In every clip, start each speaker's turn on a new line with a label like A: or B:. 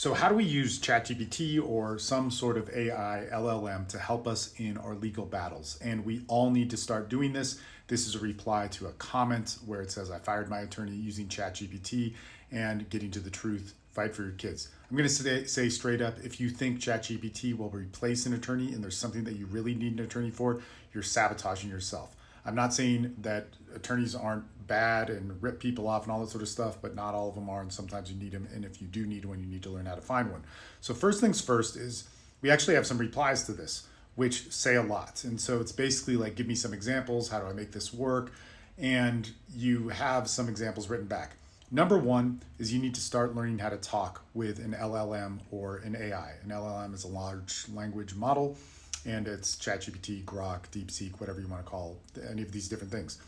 A: So how do we use ChatGPT or some sort of AI LLM to help us in our legal battles? And we all need to start doing this. This is a reply to a comment where it says, I fired my attorney using ChatGPT and getting to the truth, fight for your kids. I'm going to say straight up, if you think ChatGPT will replace an attorney and there's something that you really need an attorney for, you're sabotaging yourself. I'm not saying that attorneys aren't bad and rip people off and all that sort of stuff, but not all of them are, and sometimes you need them, and if you do need one, you need to learn how to find one. So first things first is we actually have some replies to this, which say a lot. And so it's basically like, give me some examples, how do I make this work? And you have some examples written back. Number one is you need to start learning how to talk with an LLM or an AI. An LLM is a large language model, and it's ChatGPT, Grok, DeepSeek, whatever you want to call any of these different things.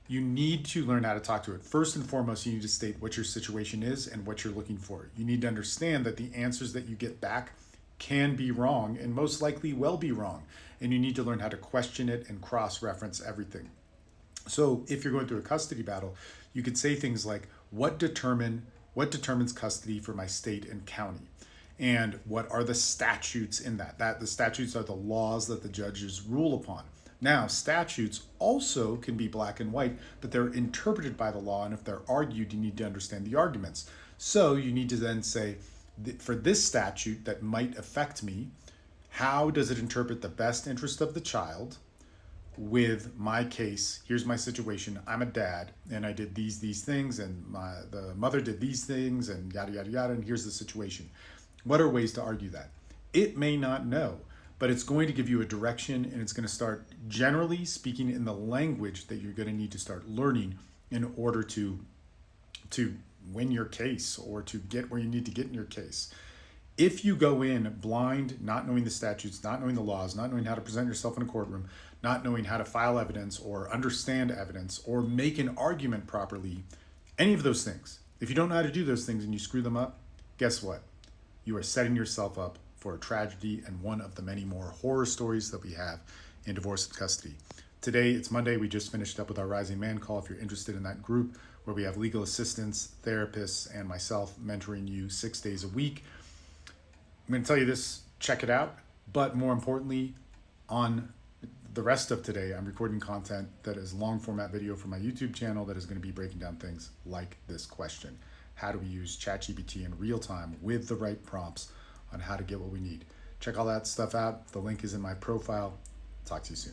A: You need to learn how to talk to it. First and foremost, you need to state what your situation is and what you're looking for. You need to understand that the answers that you get back can be wrong and most likely will be wrong. And you need to learn how to question it and cross-reference everything. So if you're going through a custody battle, you could say things like, what determines custody for my state and county? And what are the statutes in that? The statutes are the laws that the judges rule upon. Now, statutes also can be black and white, but they're interpreted by the law, and if they're argued, you need to understand the arguments. So you need to then say, for this statute that might affect me, how does it interpret the best interest of the child with my case? Here's my situation. I'm a dad, and I did these things, and the mother did these things, and yada, yada, yada, and here's the situation. What are ways to argue that? It may not know, but it's going to give you a direction, and it's going to start generally speaking in the language that you're going to need to start learning in order to win your case or to get where you need to get in your case. If you go in blind, not knowing the statutes, not knowing the laws, not knowing how to present yourself in a courtroom, not knowing how to file evidence or understand evidence or make an argument properly, any of those things, if you don't know how to do those things and you screw them up, guess what? You are setting yourself up for a tragedy and one of the many more horror stories that we have in divorce and custody. Today, it's Monday. We just finished up with our Rising Man call. If you're interested in that group where we have legal assistants, therapists, and myself mentoring you 6 days a week, I'm going to tell you this, check it out. But more importantly, on the rest of today, I'm recording content that is long format video for my YouTube channel that is going to be breaking down things like this question. How do we use ChatGPT in real time with the right prompts on how to get what we need? Check all that stuff out. The link is in my profile. Talk to you soon.